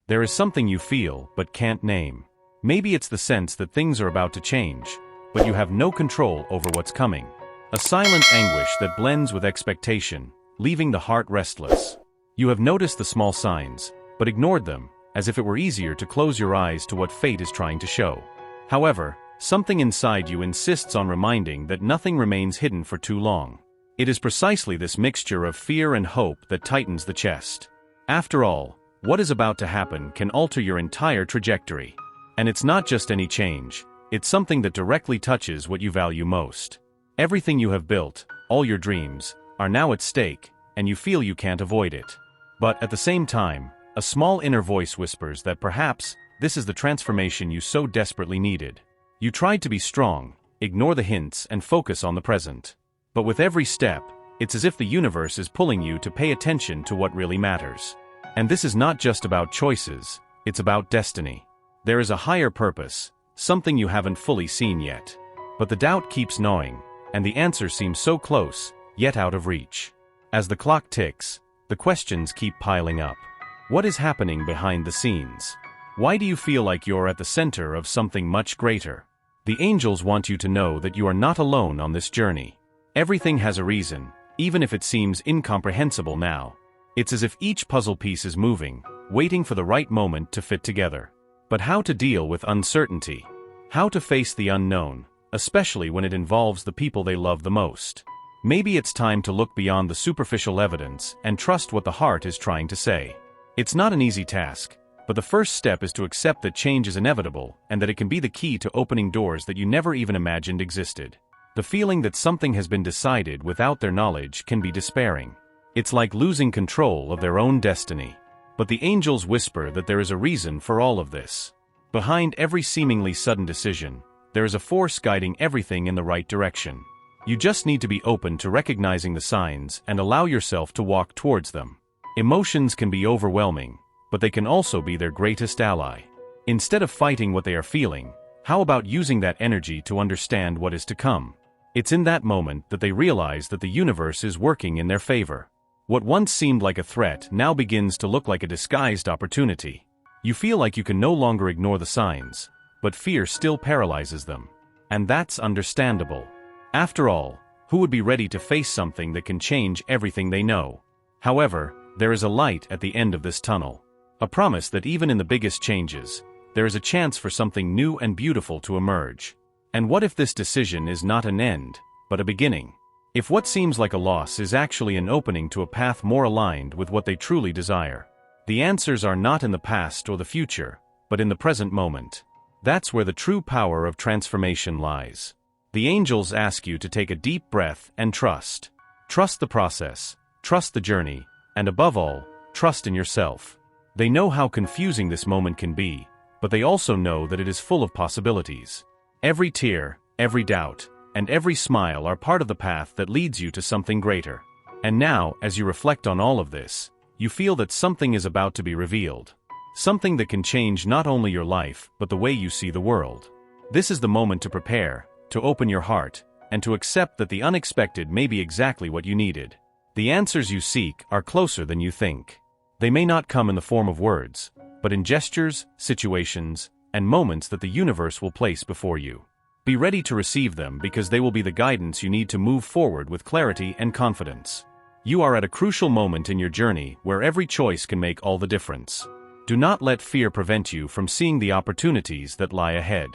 There is something you feel but can't name. Maybe it's the sense that things are about to change, but you have no control over what's coming. A silent anguish that blends with expectation, leaving the heart restless. You have noticed the small signs, but ignored them, as if it were easier to close your eyes to what fate is trying to show. However, something inside you insists on reminding that nothing remains hidden for too long. It is precisely this mixture of fear and hope that tightens the chest. After all, what is about to happen can alter your entire trajectory. And it's not just any change, it's something that directly touches what you value most. Everything you have built, all your dreams, are now at stake, and you feel you can't avoid it. But at the same time, a small inner voice whispers that perhaps this is the transformation you so desperately needed. You tried to be strong, ignore the hints, and focus on the present. But with every step, it's as if the universe is pulling you to pay attention to what really matters. And this is not just about choices, it's about destiny. There is a higher purpose, something you haven't fully seen yet. But the doubt keeps gnawing, and the answer seems so close, yet out of reach. As the clock ticks, the questions keep piling up. What is happening behind the scenes? Why do you feel like you're at the center of something much greater? The angels want you to know that you are not alone on this journey. Everything has a reason, even if it seems incomprehensible now. It's as if each puzzle piece is moving, waiting for the right moment to fit together. But how to deal with uncertainty? How to face the unknown, especially when it involves the people they love the most? Maybe it's time to look beyond the superficial evidence and trust what the heart is trying to say. It's not an easy task, but the first step is to accept that change is inevitable and that it can be the key to opening doors that you never even imagined existed. The feeling that something has been decided without their knowledge can be despairing. It's like losing control of their own destiny. But the angels whisper that there is a reason for all of this. Behind every seemingly sudden decision, there is a force guiding everything in the right direction. You just need to be open to recognizing the signs and allow yourself to walk towards them. Emotions can be overwhelming, but they can also be their greatest ally. Instead of fighting what they are feeling, how about using that energy to understand what is to come? It's in that moment that they realize that the universe is working in their favor. What once seemed like a threat now begins to look like a disguised opportunity. You feel like you can no longer ignore the signs, but fear still paralyzes them. And that's understandable. After all, who would be ready to face something that can change everything they know? However, there is a light at the end of this tunnel. A promise that even in the biggest changes, there is a chance for something new and beautiful to emerge. And what if this decision is not an end, but a beginning? If what seems like a loss is actually an opening to a path more aligned with what they truly desire? The answers are not in the past or the future, but in the present moment. That's where the true power of transformation lies. The angels ask you to take a deep breath and trust. Trust the process, trust the journey, and above all, trust in yourself. They know how confusing this moment can be, but they also know that it is full of possibilities. Every tear, every doubt, and every smile are part of the path that leads you to something greater. And now, as you reflect on all of this, you feel that something is about to be revealed. Something that can change not only your life, but the way you see the world. This is the moment to prepare, to open your heart, and to accept that the unexpected may be exactly what you needed. The answers you seek are closer than you think. They may not come in the form of words, but in gestures, situations, and moments that the universe will place before you. Be ready to receive them because they will be the guidance you need to move forward with clarity and confidence. You are at a crucial moment in your journey where every choice can make all the difference. Do not let fear prevent you from seeing the opportunities that lie ahead.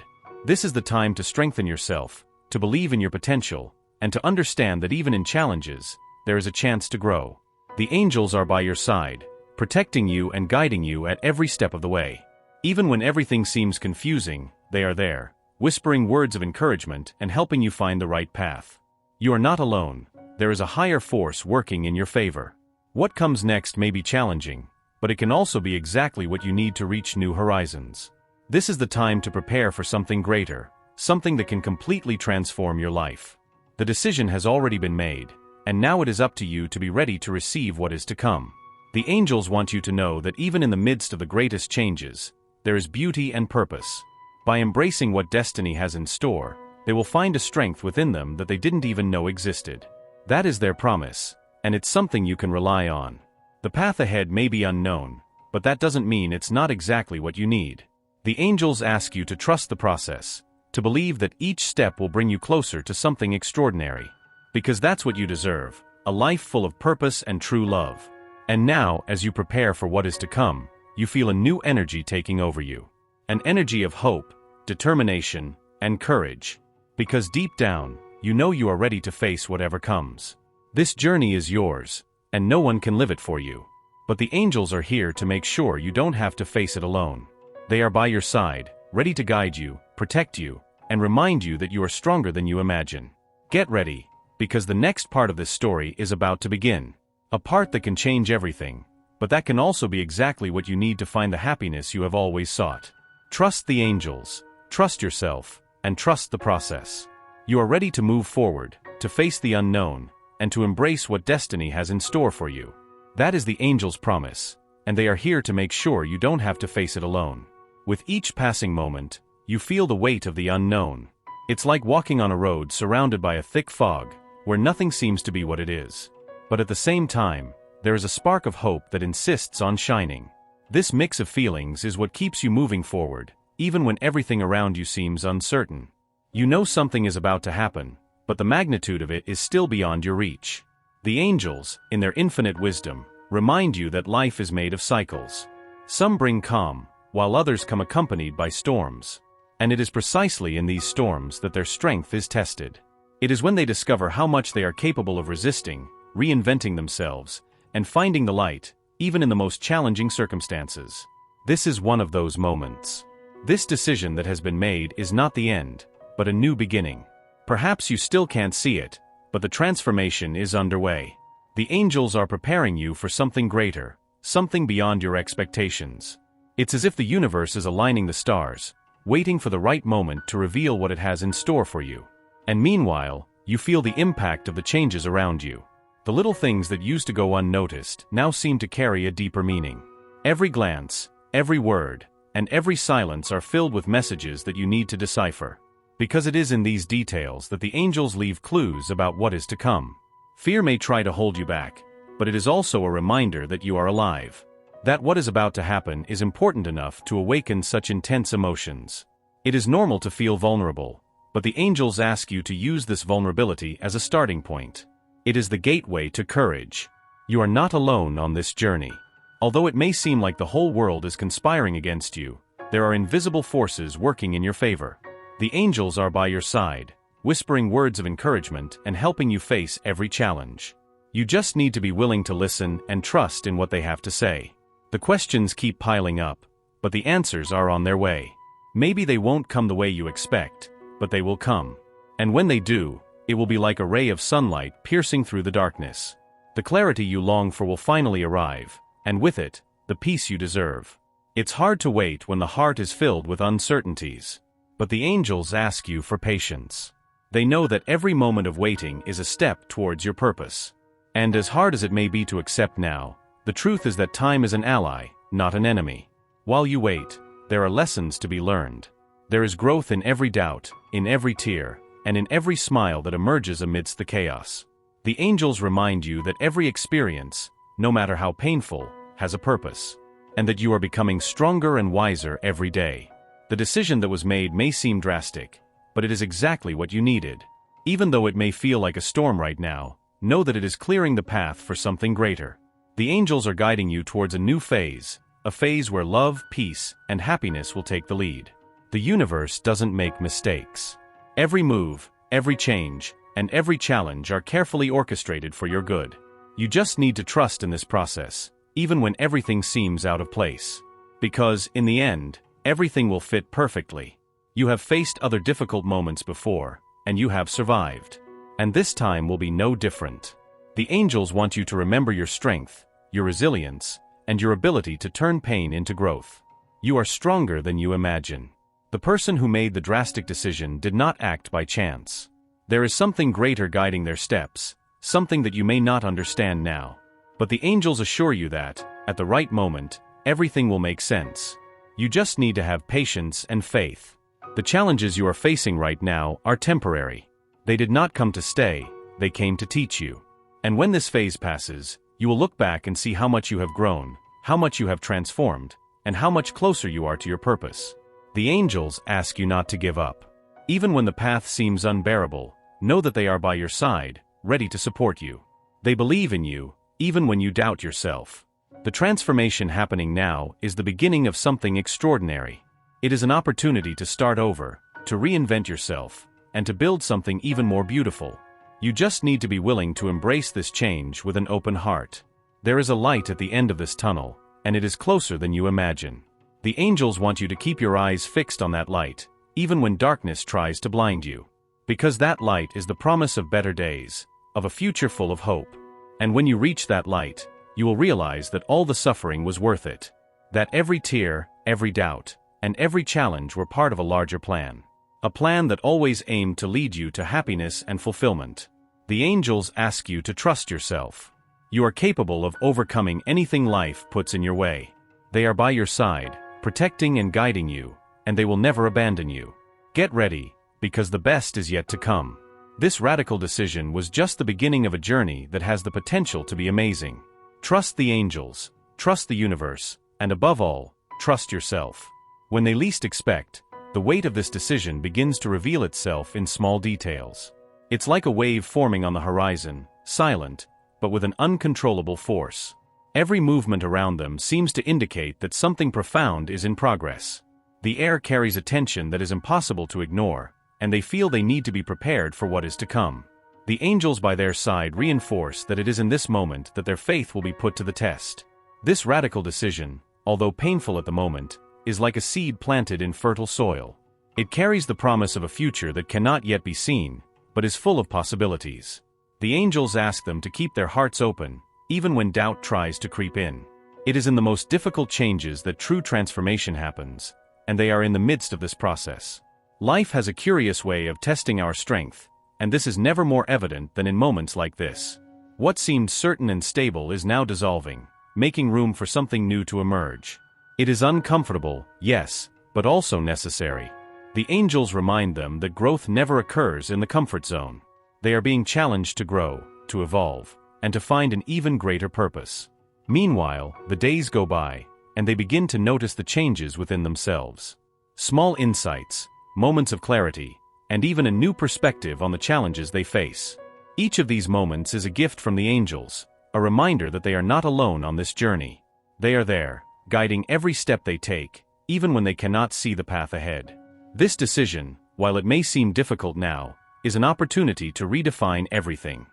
This is the time to strengthen yourself, to believe in your potential, and to understand that even in challenges, there is a chance to grow. The angels are by your side, protecting you and guiding you at every step of the way. Even when everything seems confusing, they are there, whispering words of encouragement and helping you find the right path. You are not alone. There is a higher force working in your favor. What comes next may be challenging, but it can also be exactly what you need to reach new horizons. This is the time to prepare for something greater, something that can completely transform your life. The decision has already been made, and now it is up to you to be ready to receive what is to come. The angels want you to know that even in the midst of the greatest changes, there is beauty and purpose. By embracing what destiny has in store, they will find a strength within them that they didn't even know existed. That is their promise, and it's something you can rely on. The path ahead may be unknown, but that doesn't mean it's not exactly what you need. The angels ask you to trust the process, to believe that each step will bring you closer to something extraordinary. Because that's what you deserve, a life full of purpose and true love. And now, as you prepare for what is to come, you feel a new energy taking over you. An energy of hope, determination, and courage. Because deep down, you know you are ready to face whatever comes. This journey is yours, and no one can live it for you. But the angels are here to make sure you don't have to face it alone. They are by your side, ready to guide you, protect you, and remind you that you are stronger than you imagine. Get ready, because the next part of this story is about to begin. A part that can change everything, but that can also be exactly what you need to find the happiness you have always sought. Trust the angels, trust yourself, and trust the process. You are ready to move forward, to face the unknown, and to embrace what destiny has in store for you. That is the angels' promise, and they are here to make sure you don't have to face it alone. With each passing moment, you feel the weight of the unknown. It's like walking on a road surrounded by a thick fog, where nothing seems to be what it is. But at the same time, there is a spark of hope that insists on shining. This mix of feelings is what keeps you moving forward, even when everything around you seems uncertain. You know something is about to happen, but the magnitude of it is still beyond your reach. The angels, in their infinite wisdom, remind you that life is made of cycles. Some bring calm, while others come accompanied by storms. And it is precisely in these storms that their strength is tested. It is when they discover how much they are capable of resisting, reinventing themselves, and finding the light, even in the most challenging circumstances. This is one of those moments. This decision that has been made is not the end, but a new beginning. Perhaps you still can't see it, but the transformation is underway. The angels are preparing you for something greater, something beyond your expectations. It's as if the universe is aligning the stars, waiting for the right moment to reveal what it has in store for you. And meanwhile, you feel the impact of the changes around you. The little things that used to go unnoticed now seem to carry a deeper meaning. Every glance, every word, and every silence are filled with messages that you need to decipher. Because it is in these details that the angels leave clues about what is to come. Fear may try to hold you back, but it is also a reminder that you are alive. That what is about to happen is important enough to awaken such intense emotions. It is normal to feel vulnerable, but the angels ask you to use this vulnerability as a starting point. It is the gateway to courage. You are not alone on this journey. Although it may seem like the whole world is conspiring against you, there are invisible forces working in your favor. The angels are by your side, whispering words of encouragement and helping you face every challenge. You just need to be willing to listen and trust in what they have to say. The questions keep piling up, but the answers are on their way. Maybe they won't come the way you expect, but they will come. And when they do, it will be like a ray of sunlight piercing through the darkness. The clarity you long for will finally arrive, and with it, the peace you deserve. It's hard to wait when the heart is filled with uncertainties. But the angels ask you for patience. They know that every moment of waiting is a step towards your purpose. And as hard as it may be to accept now, the truth is that time is an ally, not an enemy. While you wait, there are lessons to be learned. There is growth in every doubt, in every tear, and in every smile that emerges amidst the chaos. The angels remind you that every experience, no matter how painful, has a purpose, and that you are becoming stronger and wiser every day. The decision that was made may seem drastic, but it is exactly what you needed. Even though it may feel like a storm right now, know that it is clearing the path for something greater. The angels are guiding you towards a new phase, a phase where love, peace, and happiness will take the lead. The universe doesn't make mistakes. Every move, every change, and every challenge are carefully orchestrated for your good. You just need to trust in this process, even when everything seems out of place. Because, in the end, everything will fit perfectly. You have faced other difficult moments before, and you have survived. And this time will be no different. The angels want you to remember your strength, your resilience, and your ability to turn pain into growth. You are stronger than you imagine. The person who made the drastic decision did not act by chance. There is something greater guiding their steps, something that you may not understand now. But the angels assure you that, at the right moment, everything will make sense. You just need to have patience and faith. The challenges you are facing right now are temporary. They did not come to stay, they came to teach you. And when this phase passes, you will look back and see how much you have grown, how much you have transformed, and how much closer you are to your purpose. The angels ask you not to give up. Even when the path seems unbearable, know that they are by your side, ready to support you. They believe in you, even when you doubt yourself. The transformation happening now is the beginning of something extraordinary. It is an opportunity to start over, to reinvent yourself, and to build something even more beautiful. You just need to be willing to embrace this change with an open heart. There is a light at the end of this tunnel, and it is closer than you imagine. The angels want you to keep your eyes fixed on that light, even when darkness tries to blind you. Because that light is the promise of better days, of a future full of hope. And when you reach that light, you will realize that all the suffering was worth it. That every tear, every doubt, and every challenge were part of a larger plan. A plan that always aimed to lead you to happiness and fulfillment. The angels ask you to trust yourself. You are capable of overcoming anything life puts in your way. They are by your side, protecting and guiding you, and they will never abandon you. Get ready, because the best is yet to come. This radical decision was just the beginning of a journey that has the potential to be amazing. Trust the angels, trust the universe, and above all, trust yourself. When they least expect, the weight of this decision begins to reveal itself in small details. It's like a wave forming on the horizon, silent, but with an uncontrollable force. Every movement around them seems to indicate that something profound is in progress. The air carries a tension that is impossible to ignore, and they feel they need to be prepared for what is to come. The angels by their side reinforce that it is in this moment that their faith will be put to the test. This radical decision, although painful at the moment, is like a seed planted in fertile soil. It carries the promise of a future that cannot yet be seen, but is full of possibilities. The angels ask them to keep their hearts open, even when doubt tries to creep in. It is in the most difficult changes that true transformation happens, and they are in the midst of this process. Life has a curious way of testing our strength, and this is never more evident than in moments like this. What seemed certain and stable is now dissolving, making room for something new to emerge. It is uncomfortable, yes, but also necessary. The angels remind them that growth never occurs in the comfort zone. They are being challenged to grow, to evolve, and to find an even greater purpose. Meanwhile, the days go by, and they begin to notice the changes within themselves. Small insights, moments of clarity, and even a new perspective on the challenges they face. Each of these moments is a gift from the angels, a reminder that they are not alone on this journey. They are there, guiding every step they take, even when they cannot see the path ahead. This decision, while it may seem difficult now, is an opportunity to redefine everything.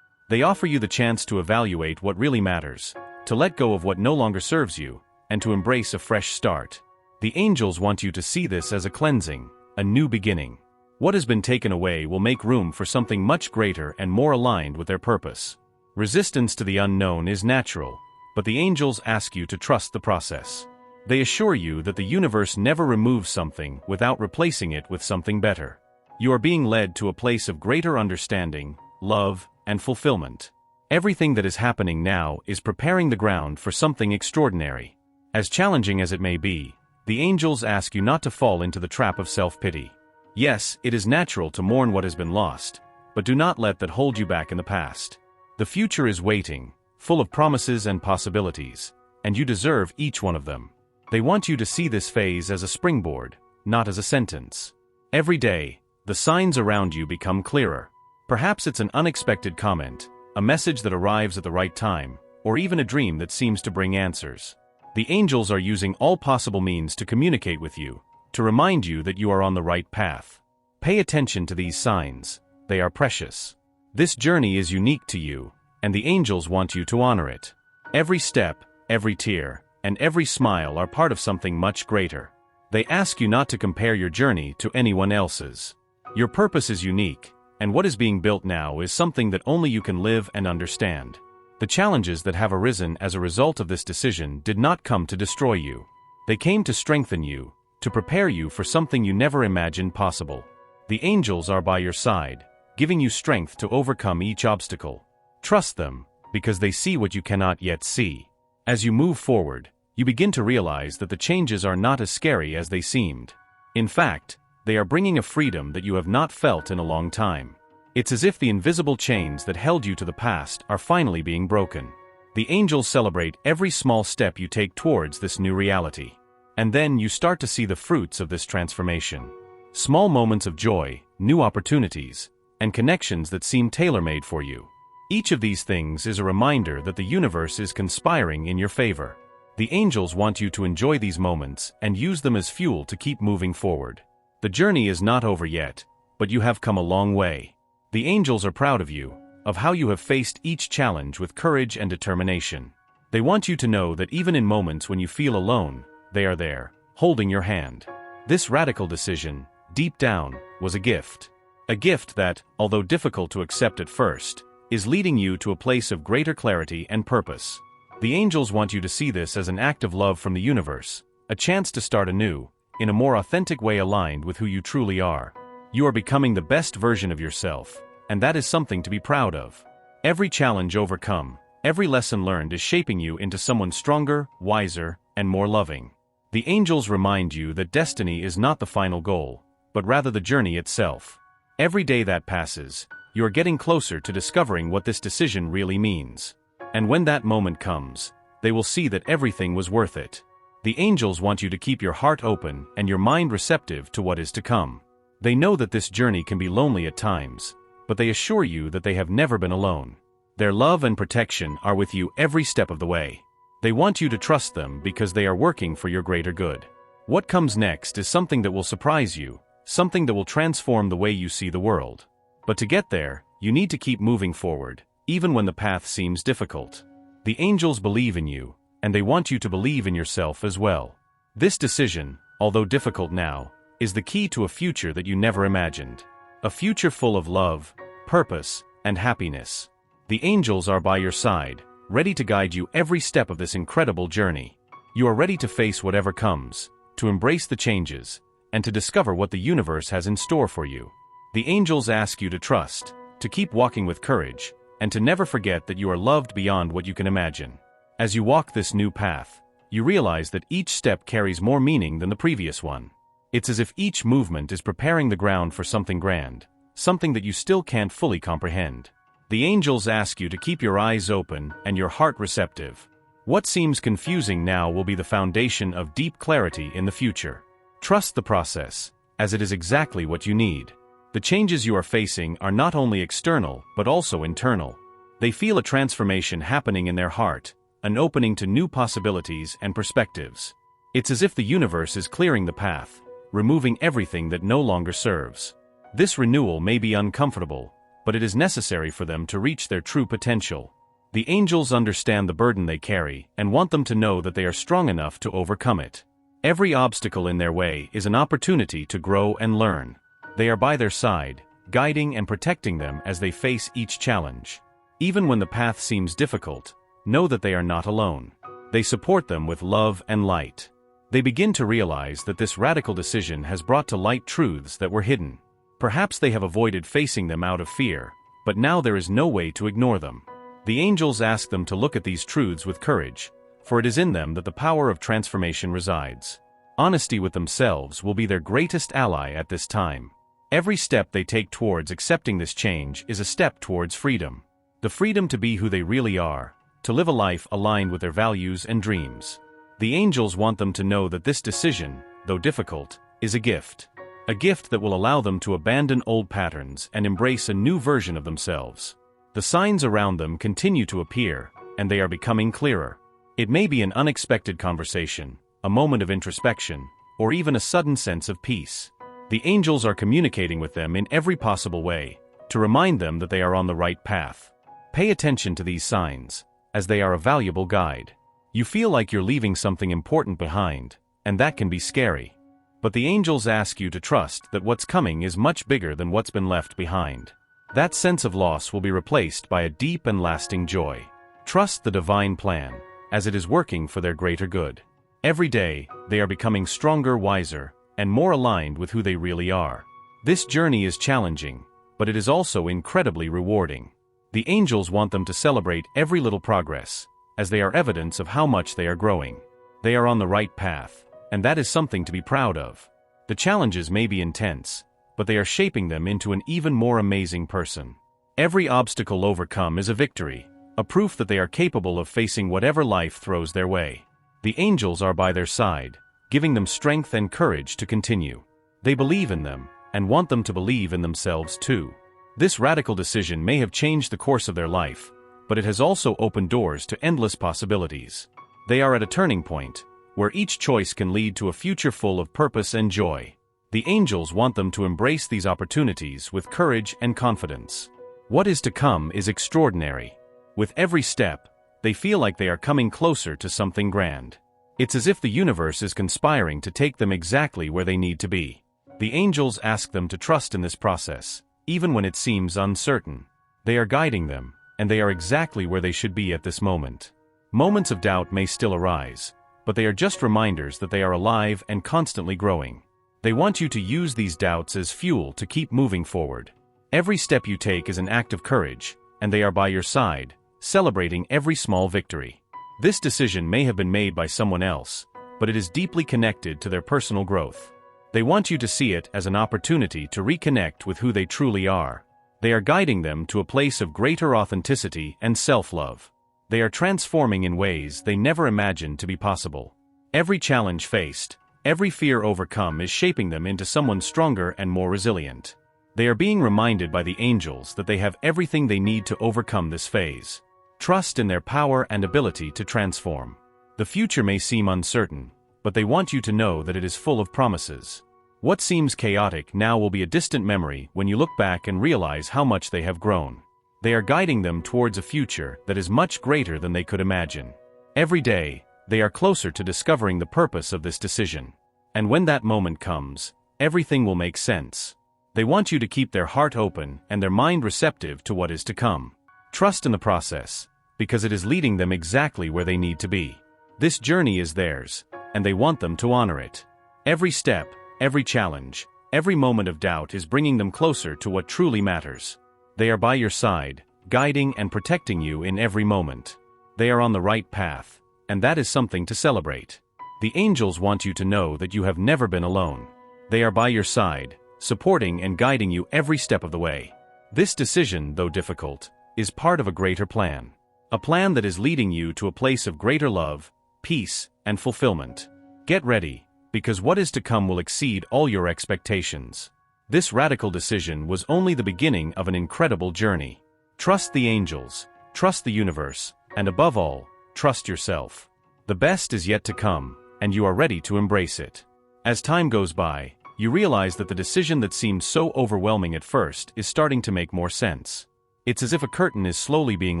They offer you the chance to evaluate what really matters, to let go of what no longer serves you, and to embrace a fresh start. The angels want you to see this as a cleansing, a new beginning. What has been taken away will make room for something much greater and more aligned with their purpose. Resistance to the unknown is natural, but the angels ask you to trust the process. They assure you that the universe never removes something without replacing it with something better. You are being led to a place of greater understanding, love, and fulfillment. Everything that is happening now is preparing the ground for something extraordinary. As challenging as it may be, the angels ask you not to fall into the trap of self-pity. Yes, it is natural to mourn what has been lost, but do not let that hold you back in the past. The future is waiting, full of promises and possibilities, and you deserve each one of them. They want you to see this phase as a springboard, not as a sentence. Every day, the signs around you become clearer. Perhaps it's an unexpected comment, a message that arrives at the right time, or even a dream that seems to bring answers. The angels are using all possible means to communicate with you, to remind you that you are on the right path. Pay attention to these signs, they are precious. This journey is unique to you, and the angels want you to honor it. Every step, every tear, and every smile are part of something much greater. They ask you not to compare your journey to anyone else's. Your purpose is unique, and what is being built now is something that only you can live and understand. The challenges that have arisen as a result of this decision did not come to destroy you. They came to strengthen you, to prepare you for something you never imagined possible. The angels are by your side, giving you strength to overcome each obstacle. Trust them, because they see what you cannot yet see. As you move forward, you begin to realize that the changes are not as scary as they seemed. In fact, they are bringing a freedom that you have not felt in a long time. It's as if the invisible chains that held you to the past are finally being broken. The angels celebrate every small step you take towards this new reality. And then you start to see the fruits of this transformation. Small moments of joy, new opportunities, and connections that seem tailor-made for you. Each of these things is a reminder that the universe is conspiring in your favor. The angels want you to enjoy these moments and use them as fuel to keep moving forward. The journey is not over yet, but you have come a long way. The angels are proud of you, of how you have faced each challenge with courage and determination. They want you to know that even in moments when you feel alone, they are there, holding your hand. This radical decision, deep down, was a gift. A gift that, although difficult to accept at first, is leading you to a place of greater clarity and purpose. The angels want you to see this as an act of love from the universe, a chance to start anew, in a more authentic way aligned with who you truly are. You are becoming the best version of yourself, and that is something to be proud of. Every challenge overcome, every lesson learned is shaping you into someone stronger, wiser, and more loving. The angels remind you that destiny is not the final goal, but rather the journey itself. Every day that passes, you are getting closer to discovering what this decision really means. And when that moment comes, they will see that everything was worth it. The angels want you to keep your heart open and your mind receptive to what is to come. They know that this journey can be lonely at times, but they assure you that they have never been alone. Their love and protection are with you every step of the way. They want you to trust them because they are working for your greater good. What comes next is something that will surprise you, something that will transform the way you see the world. But to get there, you need to keep moving forward, even when the path seems difficult. The angels believe in you, and they want you to believe in yourself as well. This decision, although difficult now, is the key to a future that you never imagined. A future full of love, purpose, and happiness. The angels are by your side, ready to guide you every step of this incredible journey. You are ready to face whatever comes, to embrace the changes, and to discover what the universe has in store for you. The angels ask you to trust, to keep walking with courage, and to never forget that you are loved beyond what you can imagine. As you walk this new path, you realize that each step carries more meaning than the previous one. It's as if each movement is preparing the ground for something grand, something that you still can't fully comprehend. The angels ask you to keep your eyes open and your heart receptive. What seems confusing now will be the foundation of deep clarity in the future. Trust the process, as it is exactly what you need. The changes you are facing are not only external, but also internal. They feel a transformation happening in their heart, an opening to new possibilities and perspectives. It's as if the universe is clearing the path, removing everything that no longer serves. This renewal may be uncomfortable, but it is necessary for them to reach their true potential. The angels understand the burden they carry and want them to know that they are strong enough to overcome it. Every obstacle in their way is an opportunity to grow and learn. They are by their side, guiding and protecting them as they face each challenge. Even when the path seems difficult, know that they are not alone. They support them with love and light. They begin to realize that this radical decision has brought to light truths that were hidden. Perhaps they have avoided facing them out of fear, but now there is no way to ignore them. The angels ask them to look at these truths with courage, for it is in them that the power of transformation resides. Honesty with themselves will be their greatest ally at this time. Every step they take towards accepting this change is a step towards freedom. The freedom to be who they really are, to live a life aligned with their values and dreams. The angels want them to know that this decision, though difficult, is a gift. A gift that will allow them to abandon old patterns and embrace a new version of themselves. The signs around them continue to appear, and they are becoming clearer. It may be an unexpected conversation, a moment of introspection, or even a sudden sense of peace. The angels are communicating with them in every possible way, to remind them that they are on the right path. Pay attention to these signs, as they are a valuable guide. You feel like you're leaving something important behind, and that can be scary. But the angels ask you to trust that what's coming is much bigger than what's been left behind. That sense of loss will be replaced by a deep and lasting joy. Trust the divine plan, as it is working for their greater good. Every day, they are becoming stronger, wiser, and more aligned with who they really are. This journey is challenging, but it is also incredibly rewarding. The angels want them to celebrate every little progress, as they are evidence of how much they are growing. They are on the right path, and that is something to be proud of. The challenges may be intense, but they are shaping them into an even more amazing person. Every obstacle overcome is a victory, a proof that they are capable of facing whatever life throws their way. The angels are by their side, giving them strength and courage to continue. They believe in them, and want them to believe in themselves too. This radical decision may have changed the course of their life, but it has also opened doors to endless possibilities. They are at a turning point, where each choice can lead to a future full of purpose and joy. The angels want them to embrace these opportunities with courage and confidence. What is to come is extraordinary. With every step, they feel like they are coming closer to something grand. It's as if the universe is conspiring to take them exactly where they need to be. The angels ask them to trust in this process, even when it seems uncertain. They are guiding them, and they are exactly where they should be at this moment. Moments of doubt may still arise, but they are just reminders that they are alive and constantly growing. They want you to use these doubts as fuel to keep moving forward. Every step you take is an act of courage, and they are by your side, celebrating every small victory. This decision may have been made by someone else, but it is deeply connected to their personal growth. They want you to see it as an opportunity to reconnect with who they truly are. They are guiding them to a place of greater authenticity and self-love. They are transforming in ways they never imagined to be possible. Every challenge faced, every fear overcome is shaping them into someone stronger and more resilient. They are being reminded by the angels that they have everything they need to overcome this phase. Trust in their power and ability to transform. The future may seem uncertain, but they want you to know that it is full of promises. What seems chaotic now will be a distant memory when you look back and realize how much they have grown. They are guiding them towards a future that is much greater than they could imagine. Every day, they are closer to discovering the purpose of this decision. And when that moment comes, everything will make sense. They want you to keep their heart open and their mind receptive to what is to come. Trust in the process, because it is leading them exactly where they need to be. This journey is theirs, and they want them to honor it. Every step, every challenge, every moment of doubt is bringing them closer to what truly matters. They are by your side, guiding and protecting you in every moment. They are on the right path, and that is something to celebrate. The angels want you to know that you have never been alone. They are by your side, supporting and guiding you every step of the way. This decision, though difficult, is part of a greater plan. A plan that is leading you to a place of greater love, peace, and fulfillment. Get ready, because what is to come will exceed all your expectations. This radical decision was only the beginning of an incredible journey. Trust the angels, trust the universe, and above all, trust yourself. The best is yet to come, and you are ready to embrace it. As time goes by, you realize that the decision that seemed so overwhelming at first is starting to make more sense. It's as if a curtain is slowly being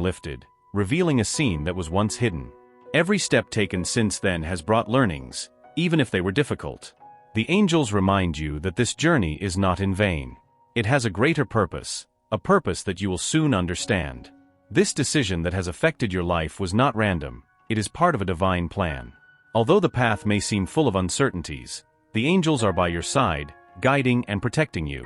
lifted, revealing a scene that was once hidden. Every step taken since then has brought learnings, even if they were difficult. The angels remind you that this journey is not in vain. It has a greater purpose, a purpose that you will soon understand. This decision that has affected your life was not random, it is part of a divine plan. Although the path may seem full of uncertainties, the angels are by your side, guiding and protecting you.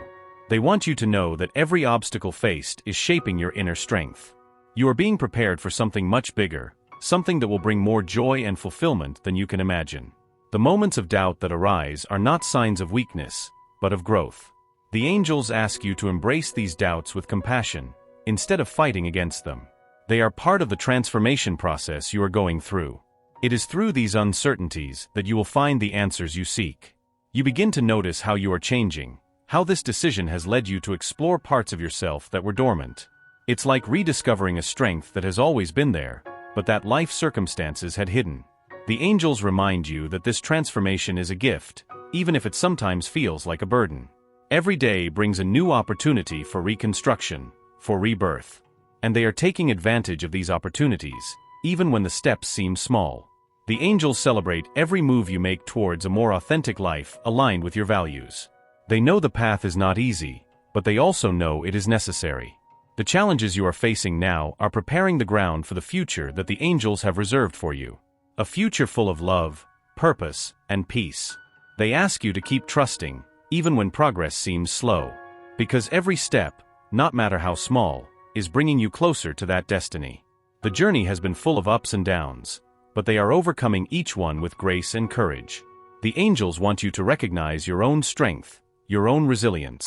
They want you to know that every obstacle faced is shaping your inner strength. You are being prepared for something much bigger, something that will bring more joy and fulfillment than you can imagine. The moments of doubt that arise are not signs of weakness, but of growth. The angels ask you to embrace these doubts with compassion, instead of fighting against them. They are part of the transformation process you are going through. It is through these uncertainties that you will find the answers you seek. You begin to notice how you are changing, how this decision has led you to explore parts of yourself that were dormant. It's like rediscovering a strength that has always been there, but that life circumstances had hidden. The angels remind you that this transformation is a gift, even if it sometimes feels like a burden. Every day brings a new opportunity for reconstruction, for rebirth. And they are taking advantage of these opportunities, even when the steps seem small. The angels celebrate every move you make towards a more authentic life aligned with your values. They know the path is not easy, but they also know it is necessary. The challenges you are facing now are preparing the ground for the future that the angels have reserved for you. A future full of love, purpose, and peace. They ask you to keep trusting, even when progress seems slow. Because every step, no matter how small, is bringing you closer to that destiny. The journey has been full of ups and downs, but they are overcoming each one with grace and courage. The angels want you to recognize your own strength, your own resilience.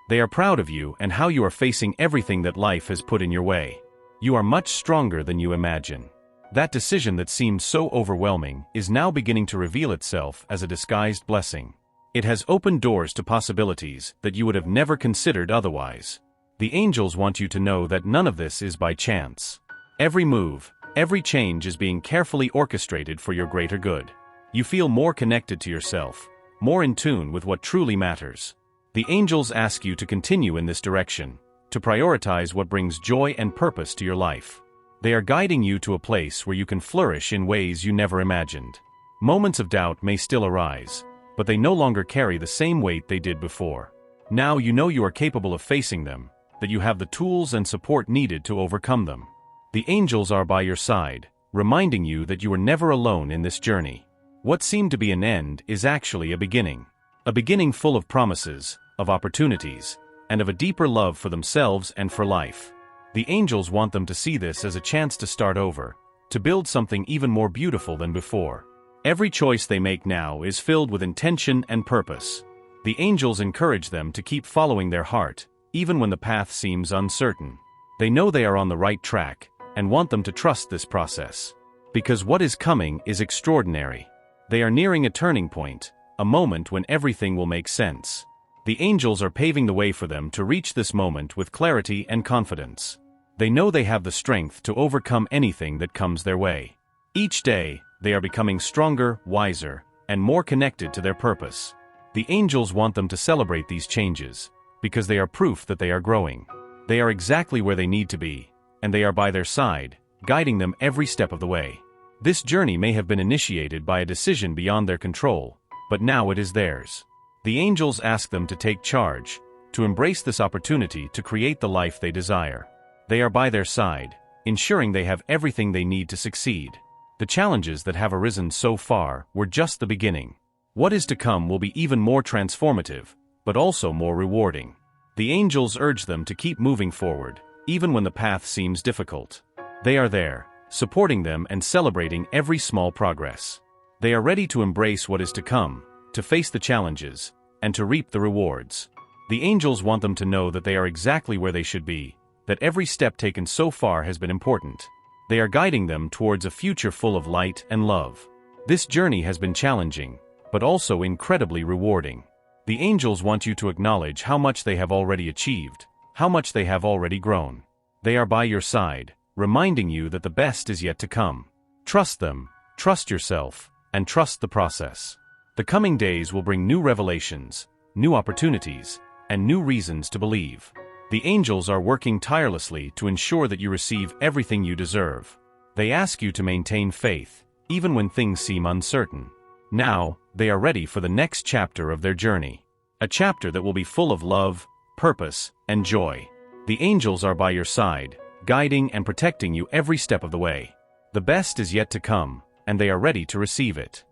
They are proud of you and how you are facing everything that life has put in your way. You are much stronger than you imagine. That decision that seemed so overwhelming is now beginning to reveal itself as a disguised blessing. It has opened doors to possibilities that you would have never considered otherwise. The angels want you to know that none of this is by chance. Every move, every change is being carefully orchestrated for your greater good. You feel more connected to yourself, more in tune with what truly matters. The angels ask you to continue in this direction, to prioritize what brings joy and purpose to your life. They are guiding you to a place where you can flourish in ways you never imagined. Moments of doubt may still arise, but they no longer carry the same weight they did before. Now you know you are capable of facing them, that you have the tools and support needed to overcome them. The angels are by your side, reminding you that you are never alone in this journey. What seemed to be an end is actually a beginning full of promises, of opportunities, and of a deeper love for themselves and for life. The angels want them to see this as a chance to start over, to build something even more beautiful than before. Every choice they make now is filled with intention and purpose. The angels encourage them to keep following their heart, even when the path seems uncertain. They know they are on the right track, and want them to trust this process. Because what is coming is extraordinary. They are nearing a turning point, a moment when everything will make sense. The angels are paving the way for them to reach this moment with clarity and confidence. They know they have the strength to overcome anything that comes their way. Each day, they are becoming stronger, wiser, and more connected to their purpose. The angels want them to celebrate these changes, because they are proof that they are growing. They are exactly where they need to be, and they are by their side, guiding them every step of the way. This journey may have been initiated by a decision beyond their control, but now it is theirs. The angels ask them to take charge, to embrace this opportunity to create the life they desire. They are by their side, ensuring they have everything they need to succeed. The challenges that have arisen so far were just the beginning. What is to come will be even more transformative, but also more rewarding. The angels urge them to keep moving forward, even when the path seems difficult. They are there, supporting them and celebrating every small progress. They are ready to embrace what is to come, to face the challenges, and to reap the rewards. The angels want them to know that they are exactly where they should be, that every step taken so far has been important. They are guiding them towards a future full of light and love. This journey has been challenging, but also incredibly rewarding. The angels want you to acknowledge how much they have already achieved, how much they have already grown. They are by your side, reminding you that the best is yet to come. Trust them, trust yourself, and trust the process. The coming days will bring new revelations, new opportunities, and new reasons to believe. The angels are working tirelessly to ensure that you receive everything you deserve. They ask you to maintain faith, even when things seem uncertain. Now, they are ready for the next chapter of their journey. A chapter that will be full of love, purpose, and joy. The angels are by your side, guiding and protecting you every step of the way. The best is yet to come, and they are ready to receive it.